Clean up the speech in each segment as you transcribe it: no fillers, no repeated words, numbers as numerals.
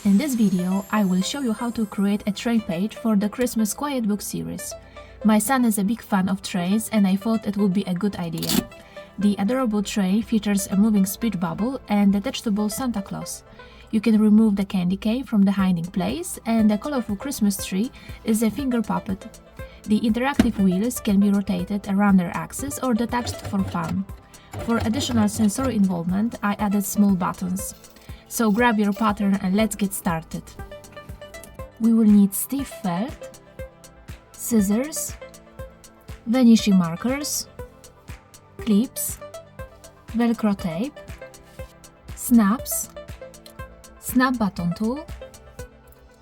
In this video, I will show you how to create a tray page for the Christmas Quiet Book series. My son is a big fan of trays and I thought it would be a good idea. The adorable tray features a moving speech bubble and detachable Santa Claus. You can remove the candy cane from the hiding place, and the colorful Christmas tree is a finger puppet. The interactive wheels can be rotated around their axis or detached for fun. For additional sensory involvement, I added small buttons. So grab your pattern and let's get started. We will need stiff felt, scissors, vanishing markers, clips, Velcro tape, snaps, snap button tool,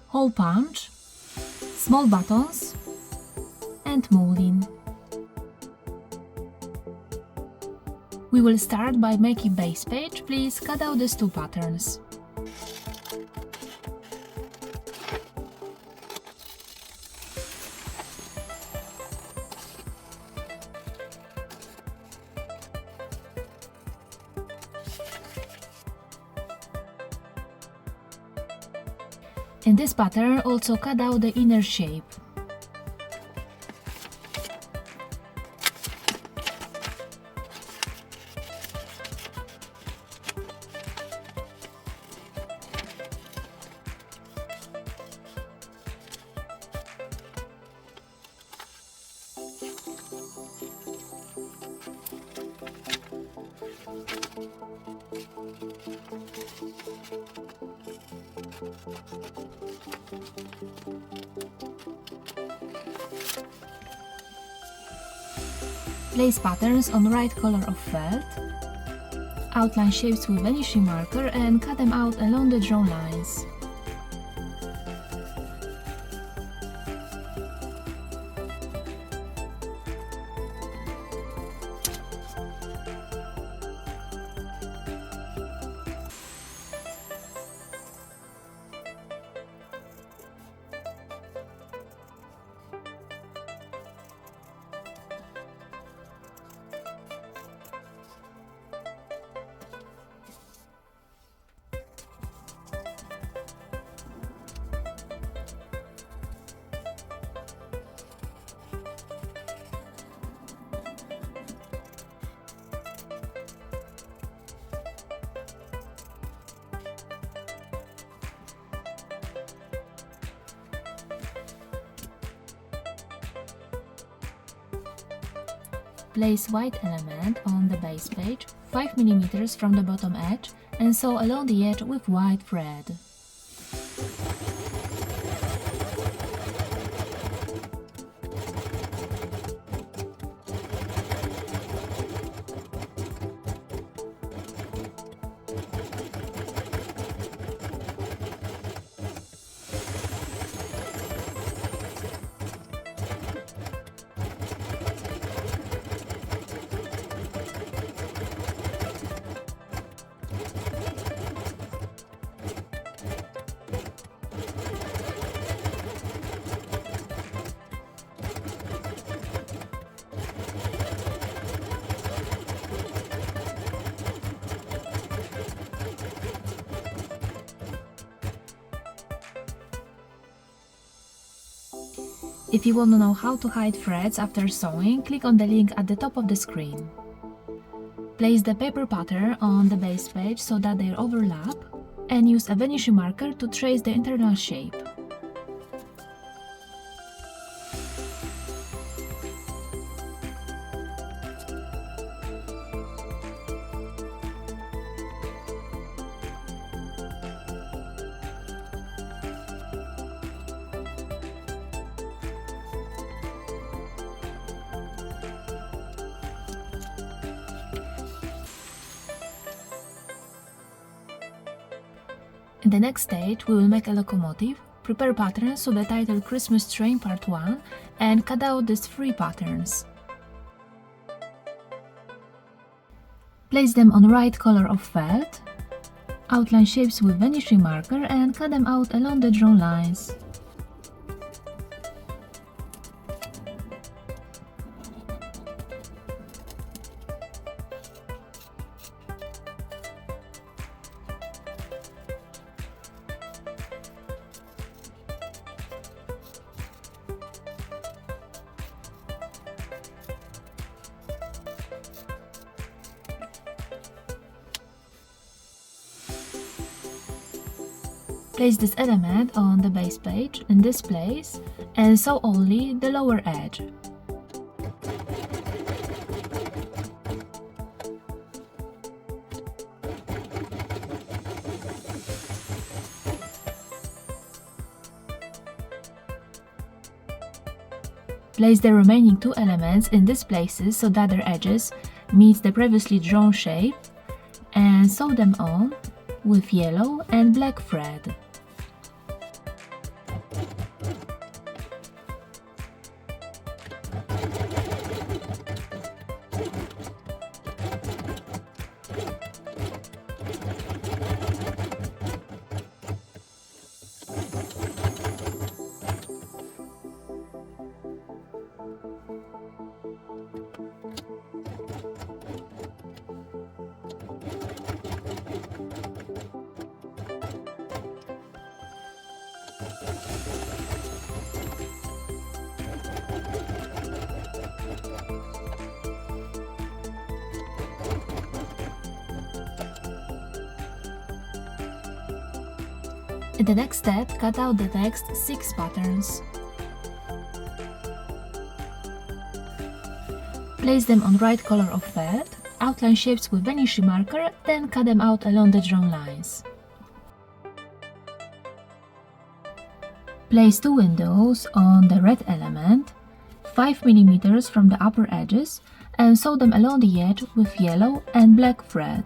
hole punch, small buttons, and molding. We will start by making base page. Please cut out these two patterns. In this pattern, also cut out the inner shape. Place patterns on right color of felt, outline shapes with vanishing marker and cut them out along the drawn lines. Place white element on the base page 5 mm from the bottom edge and sew along the edge with white thread. If you want to know how to hide threads after sewing, click on the link at the top of the screen. Place the paper pattern on the base page so that they overlap, and use a vanishing marker to trace the internal shape. In the next stage, we will make a locomotive, prepare patterns to the title Christmas Train Part 1 and cut out these 3 patterns. Place them on right color of felt, outline shapes with vanishing marker and cut them out along the drawn lines. Place this element on the base page in this place and sew only the lower edge. Place the remaining two elements in these places so that their edges meet the previously drawn shape and sew them on with yellow and black thread. In the next step, cut out the next 6 patterns. Place them on right color of felt, outline shapes with vanishing marker, then cut them out along the drawn lines. Place 2 windows on the red element, 5 mm from the upper edges, and sew them along the edge with yellow and black thread.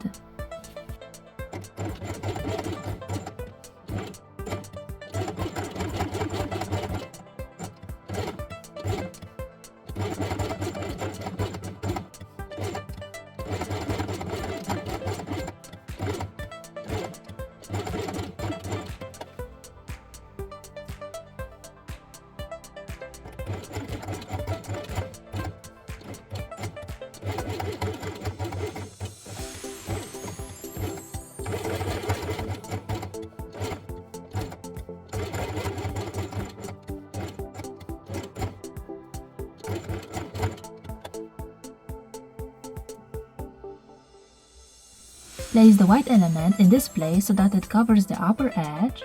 Place the white element in this place so that it covers the upper edge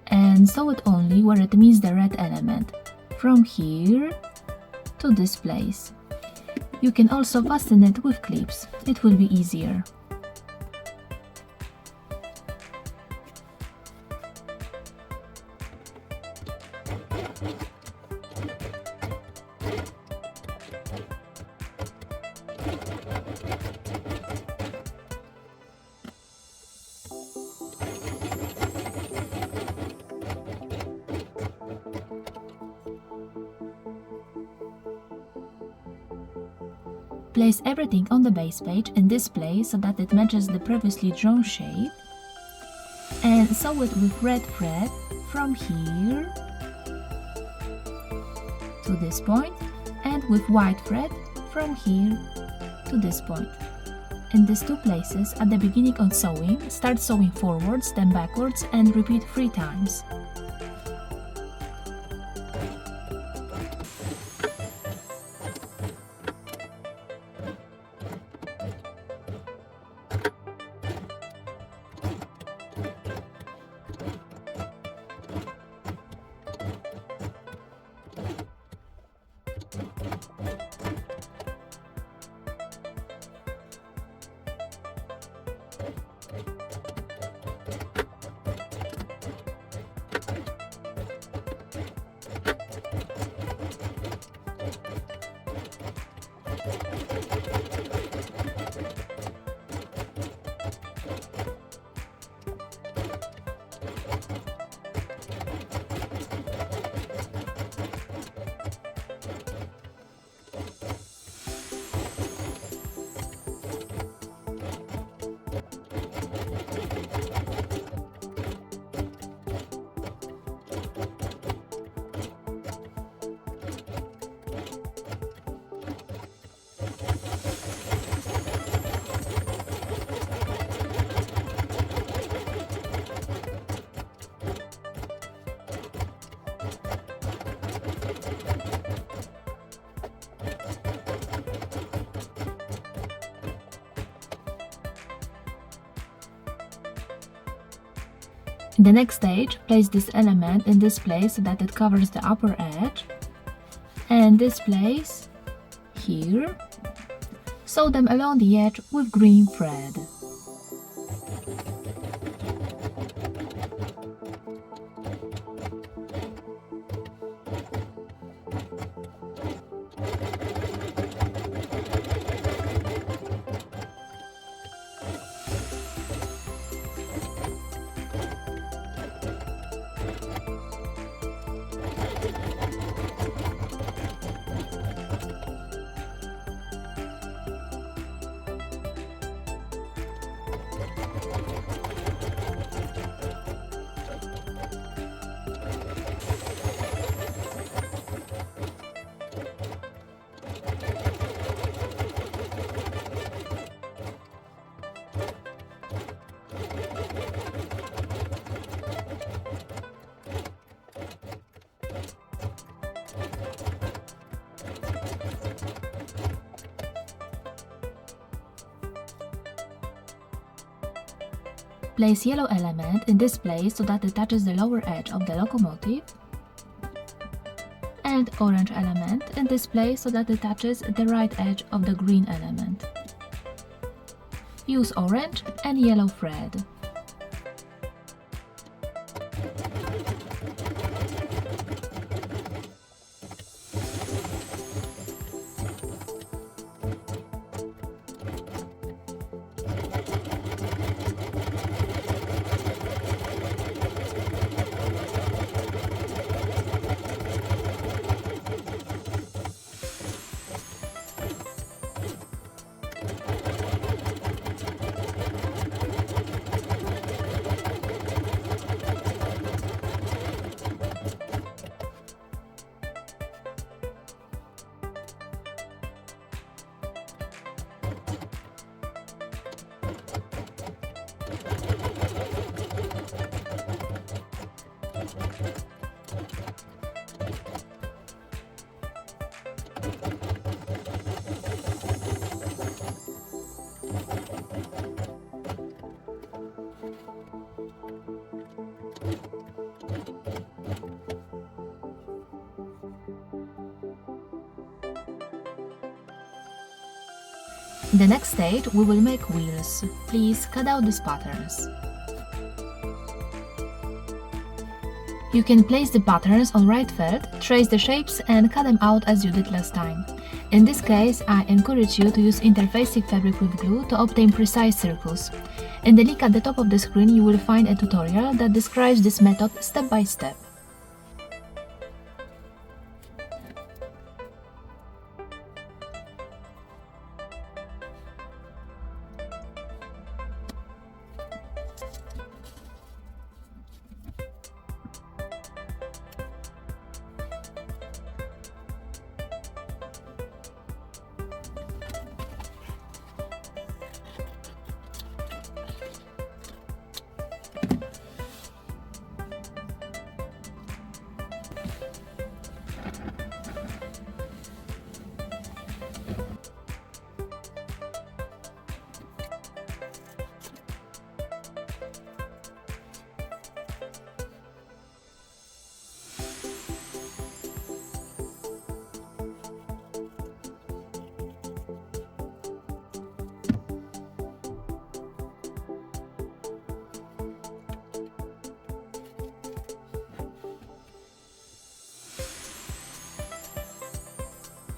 and sew it only where it meets the red element, from here to this place. You can also fasten it with clips, it will be easier. Place everything on the base page in this place so that it matches the previously drawn shape, and sew it with red thread from here to this point, and with white thread from here to this point. In these 2 places, at the beginning of sewing, start sewing forwards, then backwards, and repeat 3 times. In the next stage, place this element in this place so that it covers the upper edge, and this place here. Sew them along the edge with green thread. Place yellow element in this place so that it touches the lower edge of the locomotive, and orange element in this place so that it touches the right edge of the green element. Use orange and yellow thread. In the next stage, we will make wheels. Please cut out these patterns. You can place the patterns on right felt, trace the shapes and cut them out as you did last time. In this case, I encourage you to use interfacing fabric with glue to obtain precise circles. In the link at the top of the screen you will find a tutorial that describes this method step by step.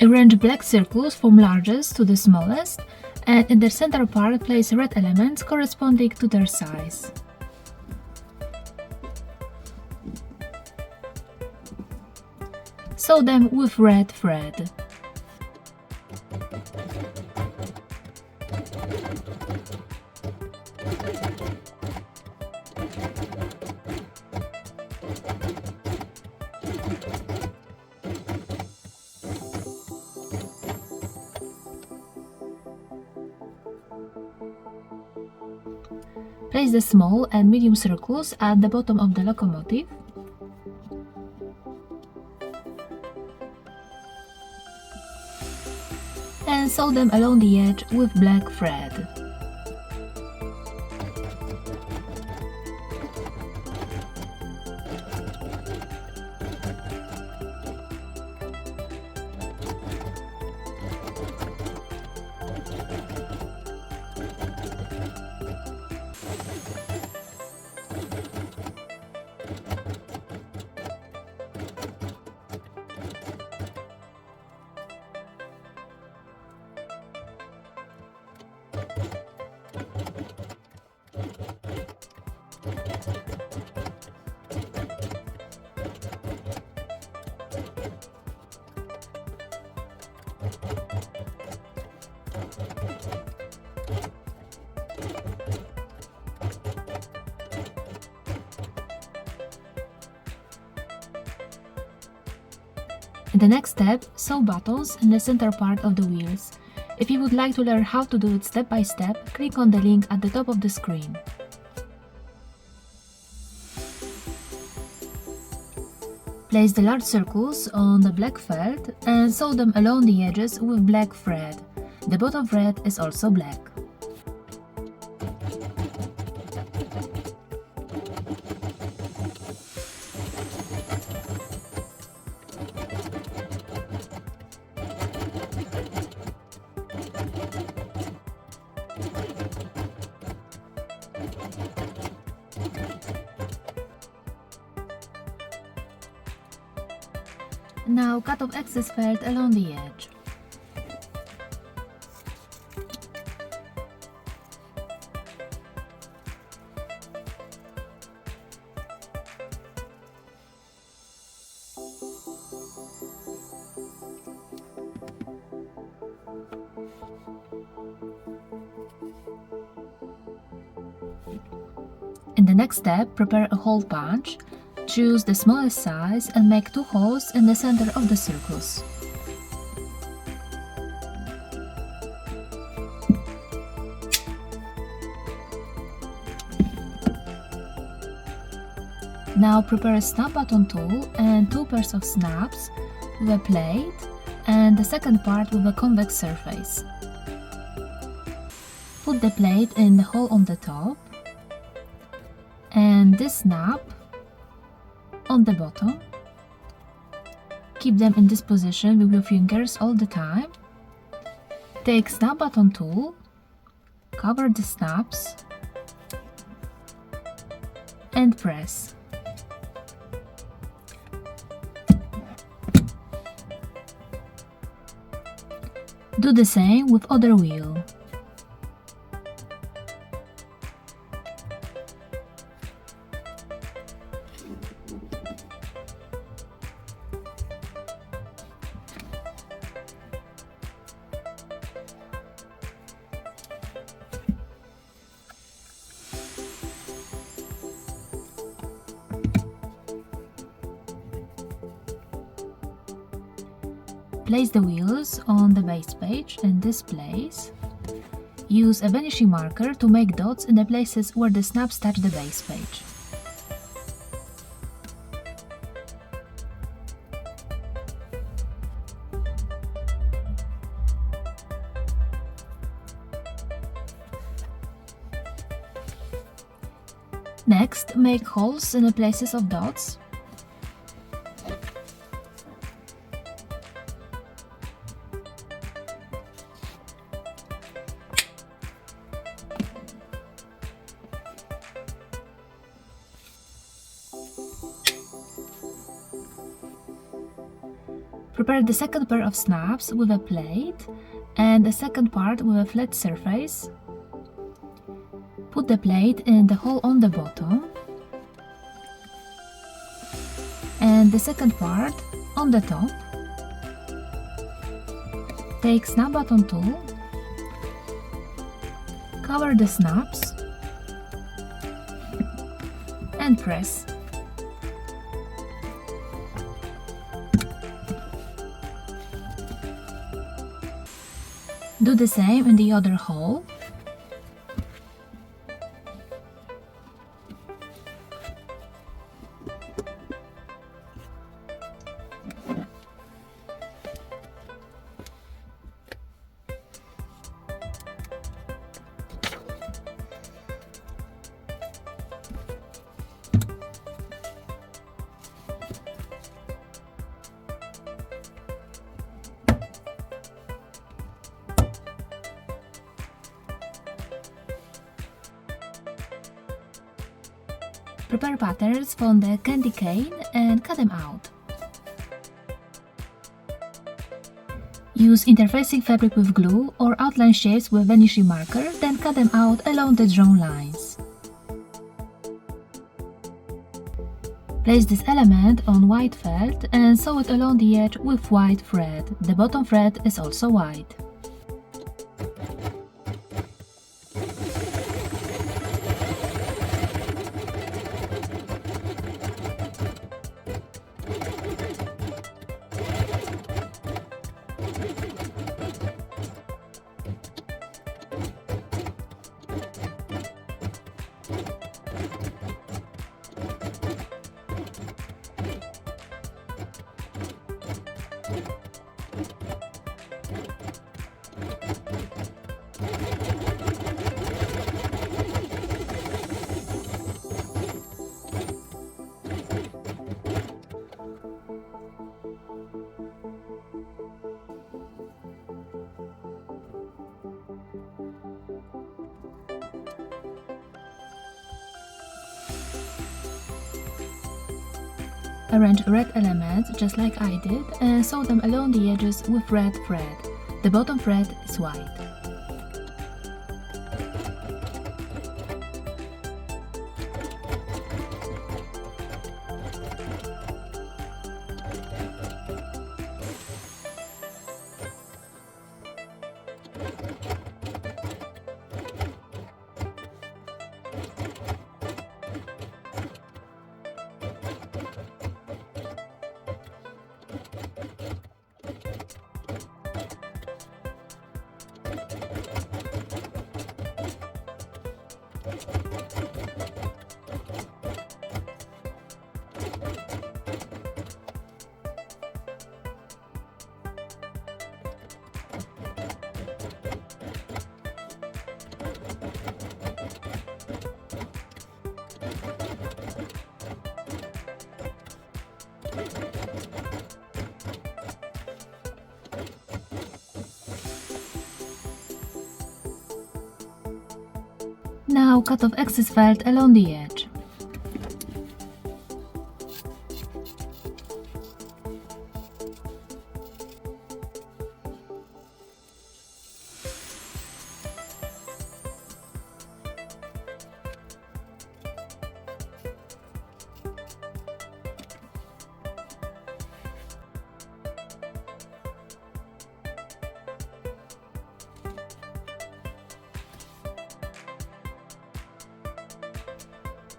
Arrange black circles from largest to the smallest, and in the center part place red elements corresponding to their size. Sew them with red thread. Place the small and medium circles at the bottom of the locomotive. And sew them along the edge with black thread. In the next step, sew buttons in the center part of the wheels. If you would like to learn how to do it step by step, click on the link at the top of the screen. Place the large circles on the black felt and sew them along the edges with black thread. The bottom thread is also black. Now cut off excess felt along the edge. In the next step, prepare a hole punch. Choose the smallest size and make 2 holes in the center of the circles. Now prepare a snap button tool and 2 pairs of snaps with a plate and the second part with a convex surface. Put the plate in the hole on the top and this snap on the bottom. Keep them in this position with your fingers all the time. Take snap button tool, cover the snaps and press. Do the same with other wheel. Place the wheels on the base page in this place. Use a vanishing marker to make dots in the places where the snaps touch the base page. Next, make holes in the places of dots. Prepare the second pair of snaps with a plate and the second part with a flat surface. Put the plate in the hole on the bottom and the second part on the top. Take snap button tool, cover the snaps and press. Do the same in the other hole. Prepare patterns from the candy cane and cut them out. Use interfacing fabric with glue or outline shapes with vanishing marker, then cut them out along the drawn lines. Place this element on white felt and sew it along the edge with white thread. The bottom thread is also white. Arrange red elements just like I did and sew them along the edges with red thread. The bottom thread is white. Now cut off excess felt along the edge.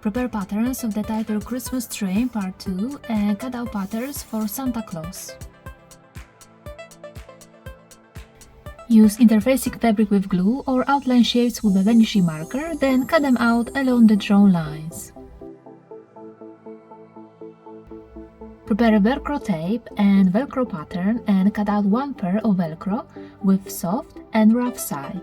Prepare patterns of the title Christmas Tree Part 2 and cut out patterns for Santa Claus. Use interfacing fabric with glue or outline shapes with a vanishing marker, then cut them out along the drawn lines. Prepare a Velcro tape and Velcro pattern and cut out one pair of Velcro with soft and rough side.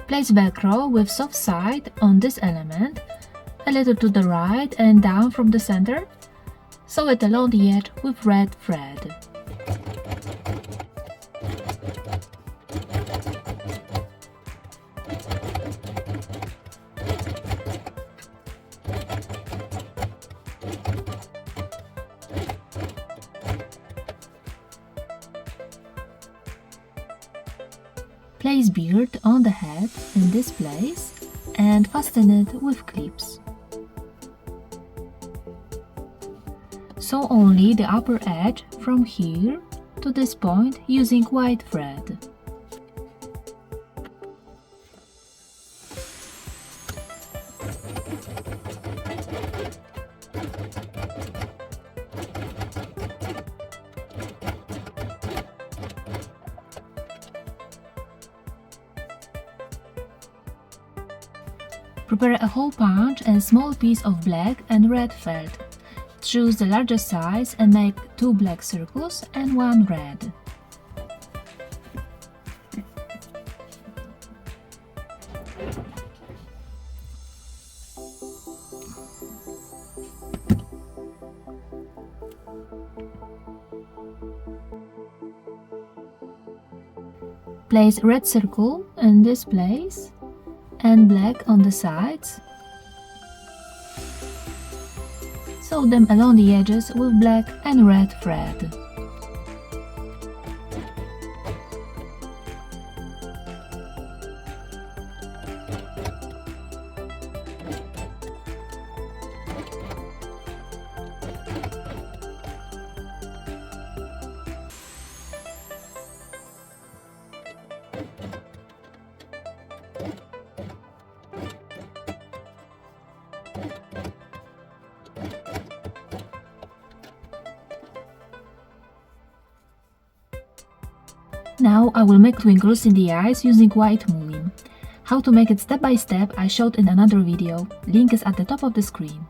Place Velcro with soft side on this element, a little to the right and down from the center. Sew it along the edge with red thread. Place beard on the head in this place and fasten it with clips. Sew only the upper edge from here to this point using white thread. Prepare a hole punch and small piece of black and red felt. Choose the largest size and make 2 black circles and 1 red. Place red circle in this place and black on the sides. Sew them along the edges with black and red thread. Now I will make twinkles in the eyes using white mulling. How to make it step by step I showed in another video, link is at the top of the screen.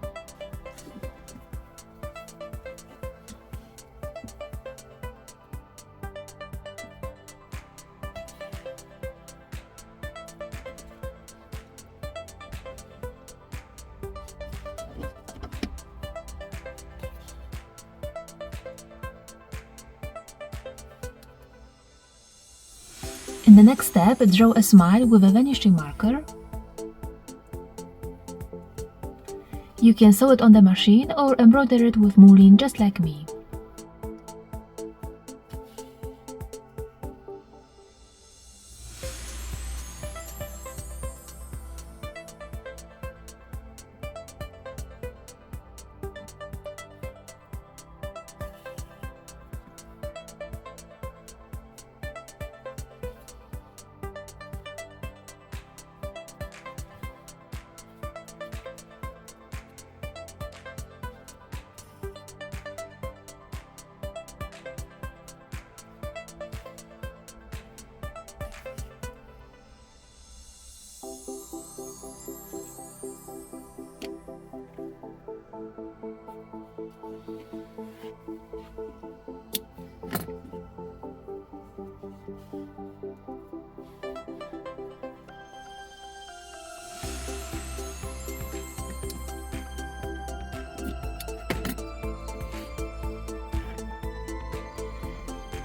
In the next step, draw a smile with a vanishing marker. You can sew it on the machine or embroider it with mulling just like me.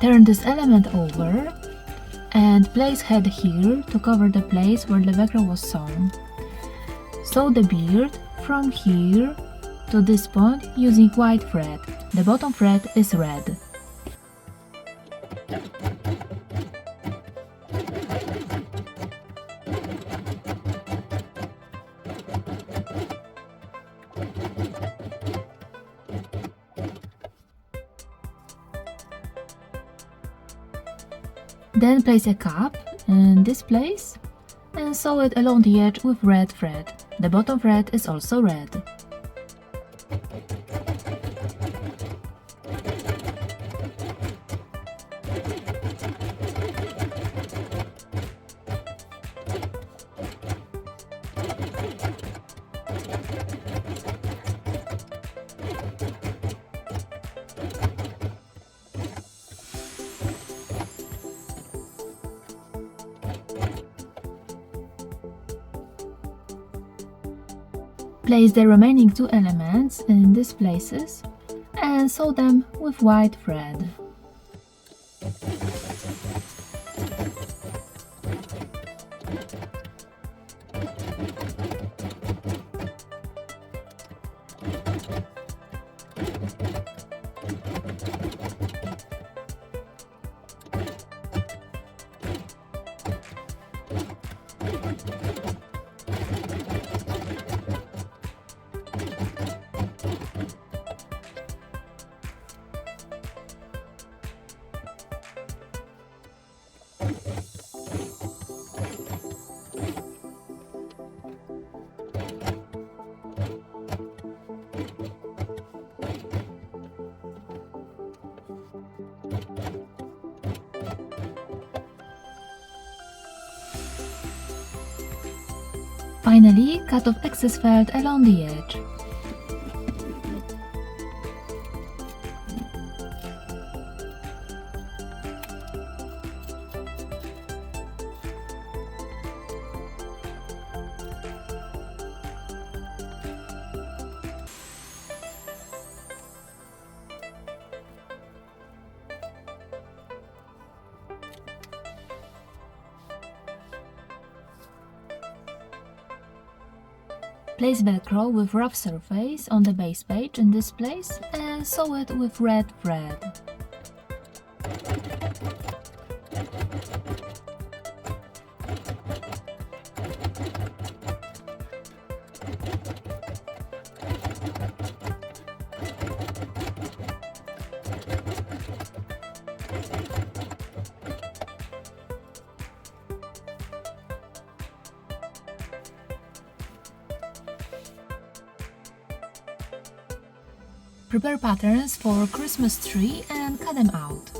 Turn this element over and place head here to cover the place where the Velcro was sewn. Sew the beard from here to this point using white thread. The bottom thread is red. Then place a cap in this place and sew it along the edge with red thread. The bottom thread is also red. Place the remaining two elements in these places and sew them with white thread. Finally, cut off excess felt along the edge. Place Velcro with rough surface on the base page in this place and sew it with red thread. Prepare patterns for Christmas tree and cut them out.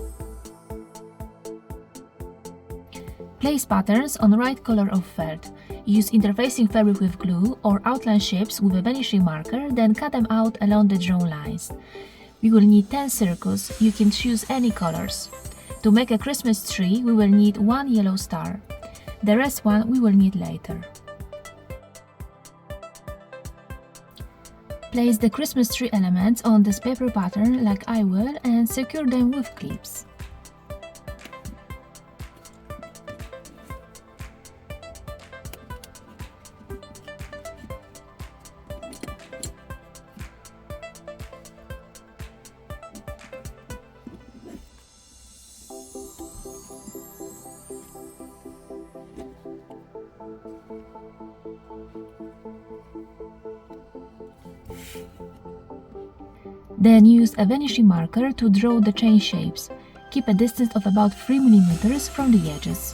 Place patterns on right color of felt. Use interfacing fabric with glue or outline shapes with a vanishing marker, then cut them out along the drawn lines. We will need 10 circles, you can choose any colors. To make a Christmas tree, we will need one yellow star. The rest one we will need later. Place the Christmas tree elements on this paper pattern like I will and secure them with clips. Then use a vanishing marker to draw the chain shapes. Keep a distance of about 3 mm from the edges.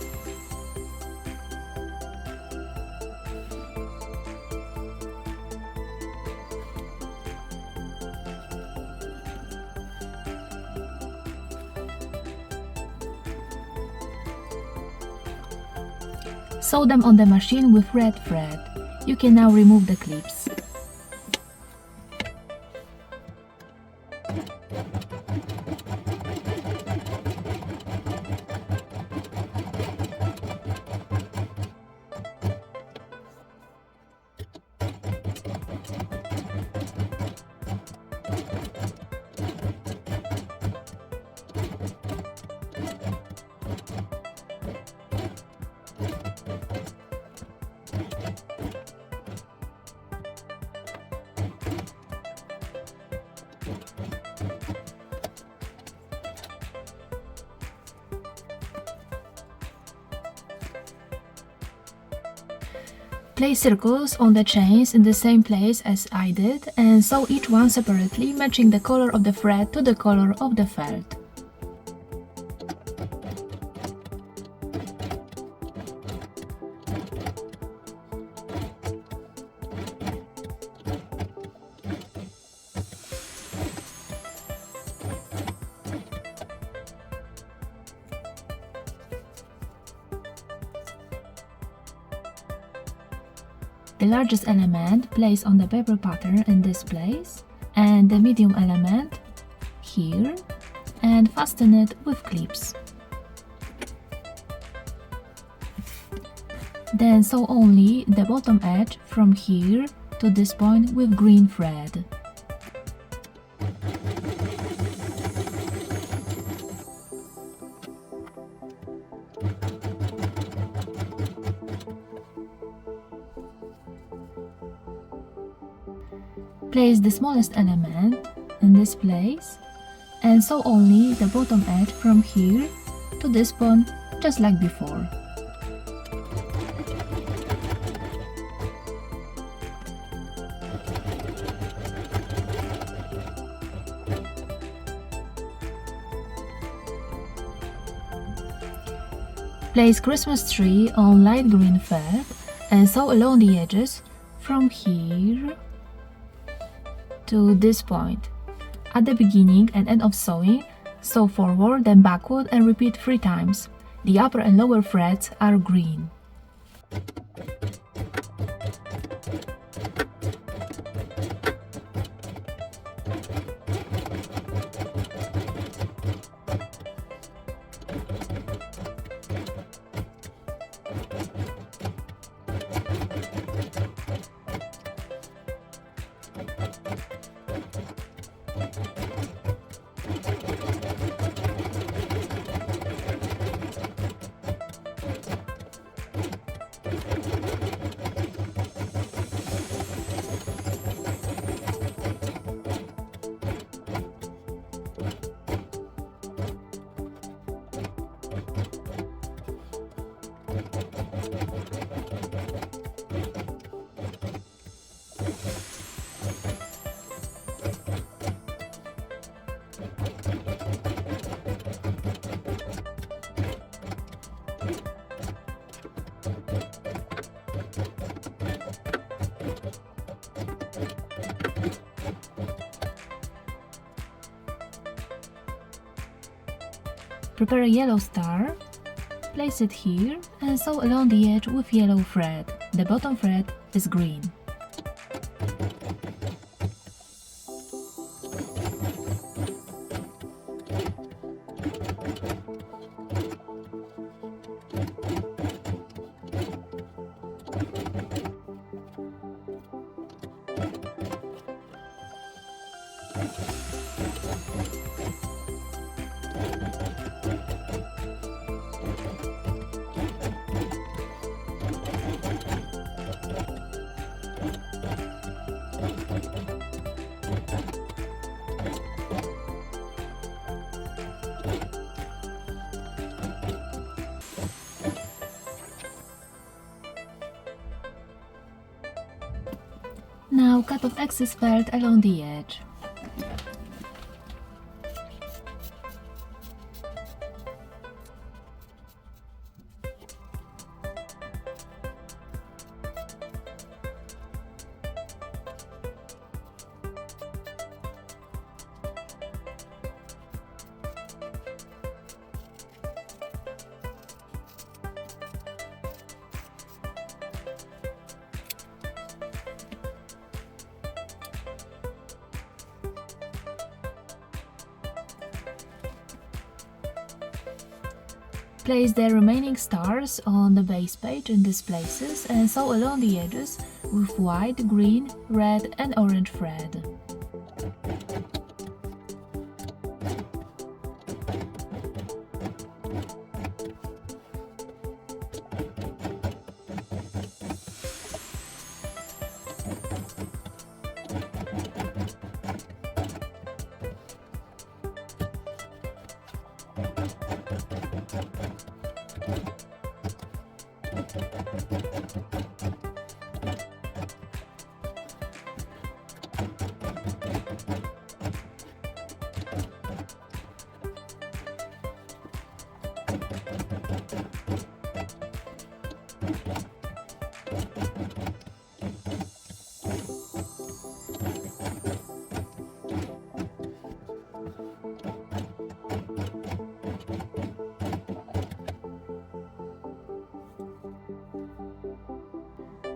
Sew them on the machine with red thread. You can now remove the clips. Place circles on the chains in the same place as I did and sew each one separately, matching the color of the thread to the color of the felt. The largest element place on the paper pattern in this place and the medium element here and fasten it with clips. Then sew only the bottom edge from here to this point with green thread. Place the smallest element in this place and sew only the bottom edge from here to this point, just like before. Place Christmas tree on light green felt and sew along the edges from here to this point. At the beginning and end of sewing, sew forward then backward and repeat 3 times. The upper and lower threads are green. Prepare a yellow star, place it here and sew along the edge with yellow thread. The bottom thread is green. Now cut off excess felt along the edge. Place the remaining stars on the base page in these places and sew along the edges with white, green, red and orange thread.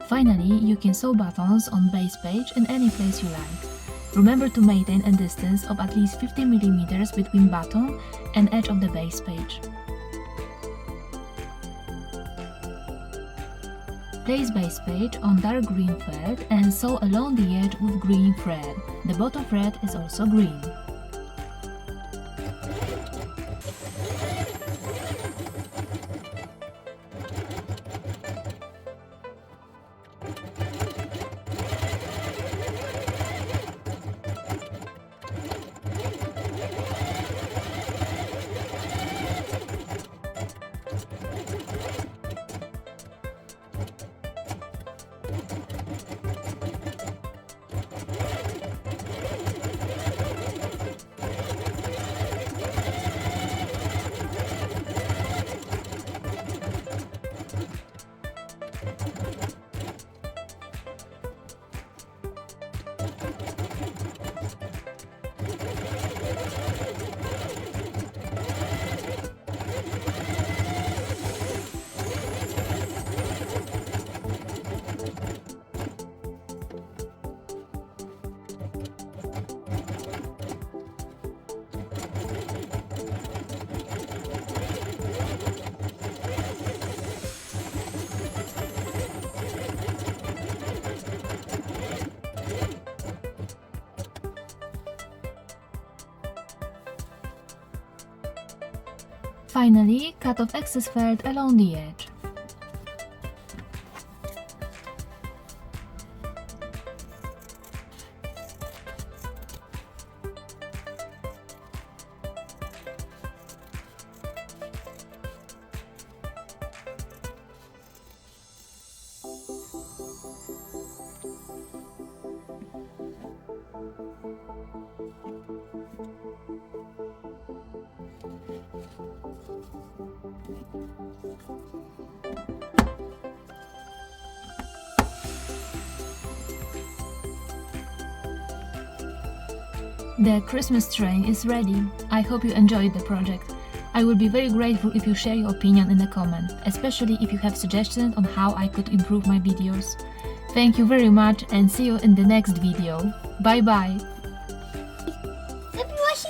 Finally, you can sew buttons on base page in any place you like. Remember to maintain a distance of at least 50 mm between button and edge of the base page. Place base page on dark green thread and sew along the edge with green thread. The bottom thread is also green. Finally, cut off excess felt along the edge. The Christmas train is ready. I hope you enjoyed the project. I will be very grateful if you share your opinion in the comment, especially if you have suggestions on how I could improve my videos. Thank you very much and see you in the next video. Bye bye! Zabiłaś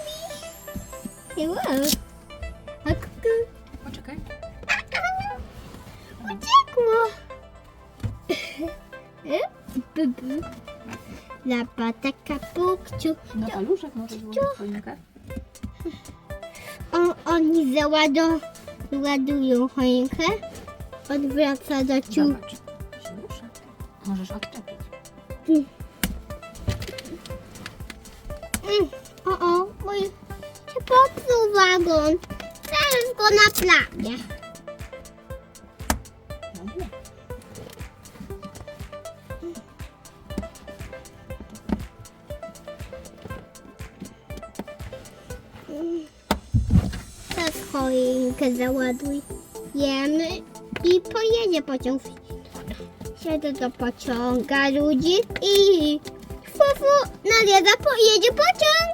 mi? Wow. A kuku. Poczekaj. Uciekło. Lapataka pukciu. No paluszek może złożyć choinkę. Oni załadują choinkę. Odwraca do ciu. Zobacz, się rusza. Możesz odczepić. Mój się popsuł wagon. Zaraz go naprawię. No nie. Tak, choinkę załadujemy i pojedzie pociąg. Siedzę do pociąga ludzi i Nadia pojedzie pociąg.